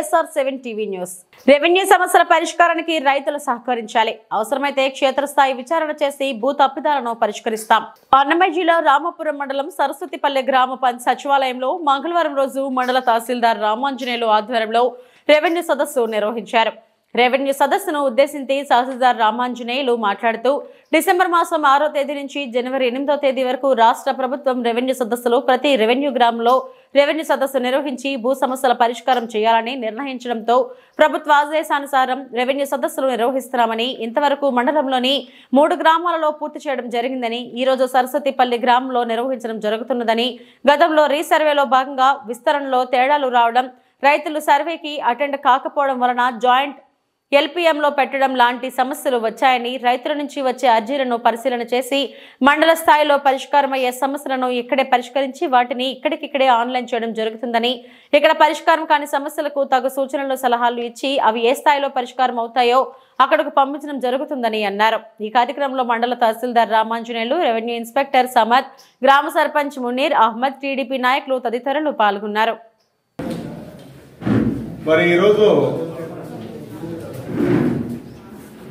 SR7 TV news. Revenue సమస్యల పరిష్కారానికి రైతులు సహకరించాలి. అవసరమైతే క్షేత్రస్థాయి విచారణ చేసి భూ తప్పిదాలను పరిష్కరిస్తాం. అన్నమయ్య జిల్లా రామాపురం మండలం సరస్వతిపల్లె గ్రామ పంచాయతీ సచివాలయంలో మంగళవారం రోజు మండల తహసీల్దార్ రామాంజనేయులు ఆధ్వర్యంలో రెవెన్యూ సదస్సు నిర్వహించారు. రెవెన్యూ సదస్సును ఉద్దేశించి తహసీల్దార్ రామాంజనేయులు మాట్లాడుతూ డిసెంబర్ మాసం 6వ తేదీ నుంచి జనవరి 8వ తేదీ వరకు రాష్ట్ర ప్రభుత్వం రెవెన్యూ సదస్సులు ప్రతి రెవెన్యూ గ్రామంలో రెవెన్యూ సదస్సు నిర్వహించి భూ సమస్యల పరిష్కారం చేయాలని నిర్ణయించడంతో ప్రభుత్వ ఆదేశానుసారం రెవెన్యూ సదస్సులు నిర్వహిస్తున్నామని, ఇంతవరకు మండలంలోని 3 గ్రామాలలో పూర్తి చేయడం జరిగిందని, ఈ రోజు సరస్వతిపల్లి గ్రామంలో నిర్వహించడం జరుగుతున్నదని, గతంలో రీసర్వేలో భాగంగా విస్తరణలో తేడాలు రావడం, రైతులు సర్వేకి అటెండ్ కాకపోవడం వలన జాయింట్ LPMలో పెట్టడం లాంటి సమస్యలు వచ్చాయని, రైతుల నుంచి వచ్చే అర్జీలను పరిశీలన చేసి మండల స్థాయిలో పరిష్కారమయ్యే సమస్యలను ఇక్కడే పరిష్కరించి వాటిని ఇక్కడికిక్కడే ఆన్లైన్ చేయడం జరుగుతుందని, ఇక్కడ పరిష్కారం కాని సమస్యలకు తగు సూచనలు సలహాలు ఇచ్చి అవి ఏ స్థాయిలో పరిష్కారం అవుతాయో అక్కడకు పంపించడం జరుగుతుందని అన్నారు. ఈ కార్యక్రమంలో మండల తహసీల్దార్ రామాంజనేయులు, రెవెన్యూ ఇన్స్పెక్టర్ సమద్, గ్రామ సర్పంచ్ మునీర్ అహ్మద్, టీడీపీ నాయకులు తదితరులు పాల్గొన్నారు.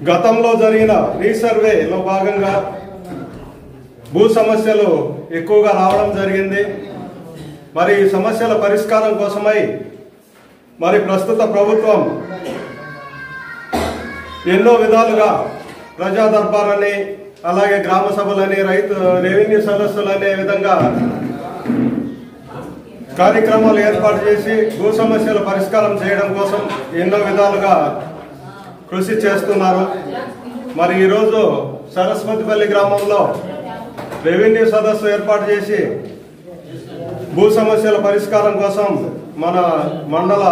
గతంలో జరిగిన రీసర్వేలో భాగంగా భూ సమస్యలు ఎక్కువగా రావడం జరిగింది. మరి ఈ సమస్యల పరిష్కారం కోసమై ప్రస్తుత ప్రభుత్వం ఎన్నో విధాలుగా ప్రజా దర్బారని, అలాగే గ్రామ సభలని, రెవెన్యూ సదస్సులనే విధంగా కార్యక్రమాలు ఏర్పాటు చేసి భూ సమస్యల పరిష్కారం చేయడం కోసం ఎన్నో విధాలుగా కృషి చేస్తున్నారు. ఈరోజు సరస్వతిపల్లి గ్రామంలో రెవెన్యూ సదస్సు ఏర్పాటు చేసి భూ సమస్యల పరిష్కారం కోసం మన మండల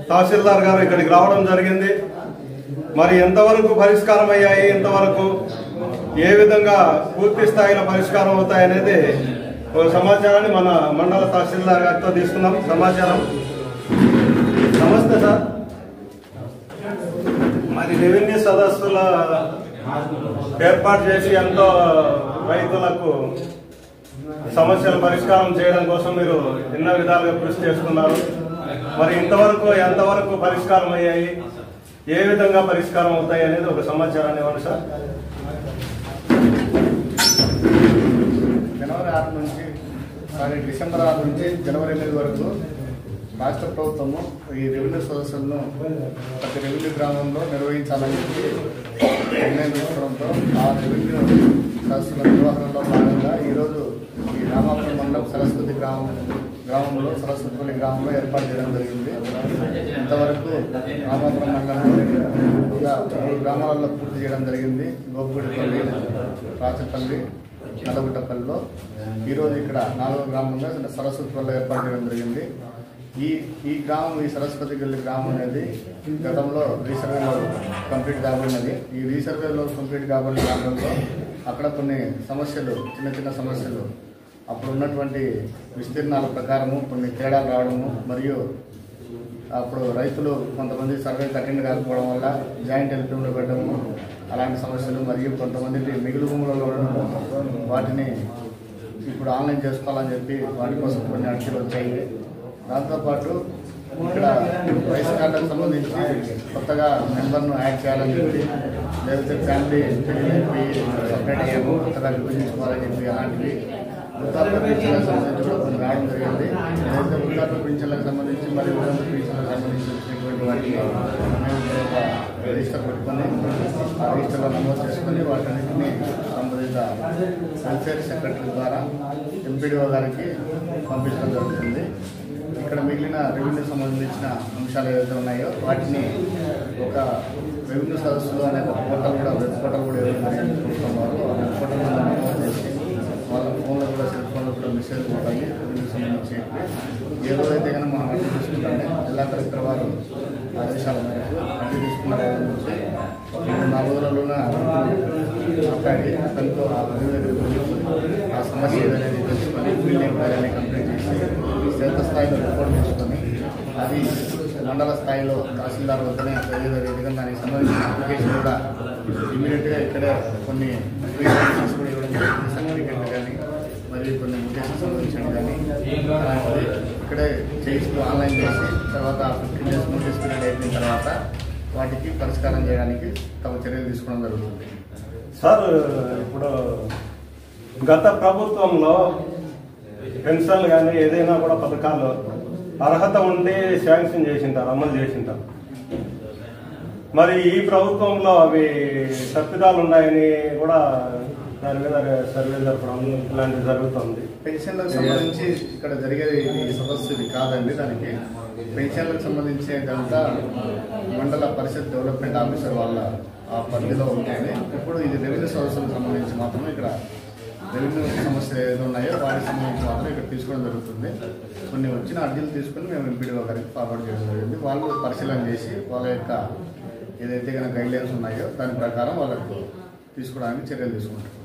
తహసీల్దార్ గారు ఇక్కడికి రావడం జరిగింది. ఎంతవరకు పరిష్కారం అయ్యాయి, ఎంతవరకు ఏ విధంగా పూర్తి స్థాయిలో పరిష్కారం అవుతాయి అనేది ఒక సమాచారాన్ని మన మండల తహసీల్దార్ గారితో తీసుకున్నాం. సమాచారం. నమస్తే సార్. రెవెన్యూ సదస్సుల ఏర్పాటు చేసి ఎంతో రైతులకు సమస్యల పరిష్కారం చేయడం కోసం మీరు ఎన్నో విధాలుగా కృషి చేస్తున్నారు. ఇంతవరకు ఎంతవరకు పరిష్కారం అయ్యాయి, ఏ విధంగా పరిష్కారం అవుతాయి అనేది ఒక సమాచారాన్ని ఇవ్వండి సార్. డిసెంబర్ 6 నుంచి జనవరి 8 వరకు రాష్ట్ర ప్రభుత్వము ఈ రెవెన్యూ సదస్సులను ప్రతి రెవెన్యూ గ్రామంలో నిర్వహించాలని చెప్పి నిర్ణయం తీసుకోవడంతో ఆ రెవెన్యూ సదస్సుల నిర్వహణలో భాగంగా ఈరోజు ఈ రామాపురం మండలం గ్రామంలో సరస్వతిపల్లి గ్రామంలో ఏర్పాటు చేయడం జరిగింది. ఇంతవరకు రామాపురం మండలంలో 3 గ్రామాలలో పూర్తి చేయడం జరిగింది. గోపుగుడిపల్లి, రాచపల్లి, నల్లగుట్టపల్లిలో. ఈరోజు ఇక్కడ 4వ గ్రామంగా సరస్వతిపల్లిలో ఏర్పాటు చేయడం జరిగింది. ఈ గ్రామం, ఈ సరస్వతిపల్లి గ్రామం అనేది గతంలో రీసర్వేలో కంప్లీట్ కాబడినది. ఈ రీసర్వేలో కంప్లీట్ కాబడిన గ్రామంలో అక్కడ కొన్ని సమస్యలు, చిన్న సమస్యలు, అప్పుడు ఉన్నటువంటి విస్తీర్ణాల ప్రకారము కొన్ని తేడాలు రావడము, మరియు అప్పుడు రైతులు కొంతమంది సర్వేకి అటెండ్ కాకపోవడం వల్ల జాయింట్ LPMలో పెట్టడము, అలాంటి సమస్యలు, మరియు కొంతమంది మిగులు భూములలో ఉండడం, వాటిని ఇప్పుడు ఆన్లైన్ చేసుకోవాలని చెప్పి వాటి కోసం కొన్ని అర్జీలు వచ్చాయి. దాంతోపాటు ఇక్కడ వయసు కార్డులకు సంబంధించి కొత్తగా మెంబర్ను యాడ్ చేయాలని చెప్పి, లేకపోతే ఫ్యామిలీ సపరేట్ అయ్యాము, కొత్తగా విభజించుకోవాలని చెప్పి, అలాంటివి వృద్ధాప్య పింఛన్లకు సంబంధించి కూడా కొన్ని రావడం జరిగింది. లేకపోతే వృద్ధాప్య పింఛన్లకు సంబంధించి మరియు వితంతు పింఛన్లకు సంబంధించి వచ్చినటువంటి వాటిని మేము ఒక రిజిస్టర్ పెట్టుకొని ఆ రిజిస్టర్లో నమోదు చేసుకొని వాటన్నింటినీ సంబంధిత వెల్ఫేర్ సెక్రటరీ ద్వారా MPDO గారికి పంపించడం జరుగుతుంది. ఇక్కడ మిగిలిన రెవెన్యూ సంబంధించిన అంశాలు ఏవైతే ఉన్నాయో వాటిని ఒక రెవెన్యూ సదస్సులు అనే వెబ్ పోర్టల్ కూడా ఎవరైనా చూస్తున్నారు. ఆ వెబ్ పోర్టల్ నమోదు చేసి వాళ్ళ ఫోన్లో కూడా, సెల్ ఫోన్లో కూడా మెసేజ్ పోతాయి. రెవెన్యూ సంబంధించి ఏ రోజైతే కనుక మనం అడ్డు తీసుకుంటే జిల్లా కలెక్టర్ వారు ఆదేశాల మేరకు అడ్డు తీసుకున్న వాళ్ళ నుంచి 4 రోజుల్లోనే మాట్లాడి అతనితో ఆ రెవెన్యూ దగ్గర ఆ సమస్య ఏదనేది తెలుసుకొని బిల్డింగ్ కార్యాన్ని కంప్లీట్ చేసి క్షేత్ర స్థాయిలో రిపోర్ట్ తీసుకొని అది మండల స్థాయిలో తహసీల్దార్ వద్దనే అదే విధంగా దానికి సంబంధించిన అప్లికేషన్ కూడా ఇమీడియట్గా ఇక్కడే కొన్ని కూడా ఇవ్వడం జరిగింది. సర్టిఫికెట్లు కానీ మరియు కొన్ని ముఖ్యంగా సంబంధించినవి కానీ అలాంటివి ఇక్కడ అక్కడే చేయిస్తూ ఆన్లైన్ చేసి తర్వాత 15 days నోటీస్ పీరియడ్ అయిపోయిన తర్వాత వాటికి పరిష్కారం చేయడానికి తమ చర్యలు తీసుకోవడం జరుగుతుంది. సార్, ఇప్పుడు గత ప్రభుత్వంలో పెన్షన్లు కానీ ఏదైనా కూడా పథకాలు అర్హత ఉండి శాంక్షన్ చేసింటారు, అమలు చేసింటారు. మరి ఈ ప్రభుత్వంలో అవి తప్పిదాలు ఉన్నాయని కూడా దాని మీద సర్వే జరపడం ఇలాంటివి జరుగుతుంది. పెన్షన్లకు సంబంధించి ఇక్కడ జరిగేది ఈ సదస్సు ఇది కాదండి. దానికి పెన్షన్లకు సంబంధించి ఇదంతా మండల పరిషత్ డెవలప్మెంట్ ఆఫీసర్ వాళ్ళ ఆ పరిధిలో ఉంటుంది. ఇప్పుడు ఇది రెవెన్యూ సదస్సులకు సంబంధించి మాత్రమే ఇక్కడ రెవెన్యూ సమస్యలు ఏదో ఉన్నాయో వాటికి సంబంధించి మాత్రం ఇక్కడ తీసుకోవడం జరుగుతుంది. కొన్ని వచ్చిన అర్జీలు తీసుకుని మేము ఎంపీడీఓ గారికి ఫార్వర్డ్ చేయడం జరిగింది. వాళ్ళు పరిశీలన చేసి వాళ్ళ యొక్క ఏదైతే కనుక గైడ్లైన్స్ ఉన్నాయో దాని ప్రకారం వాళ్ళకు తీసుకోవడానికి చర్యలు తీసుకుంటారు.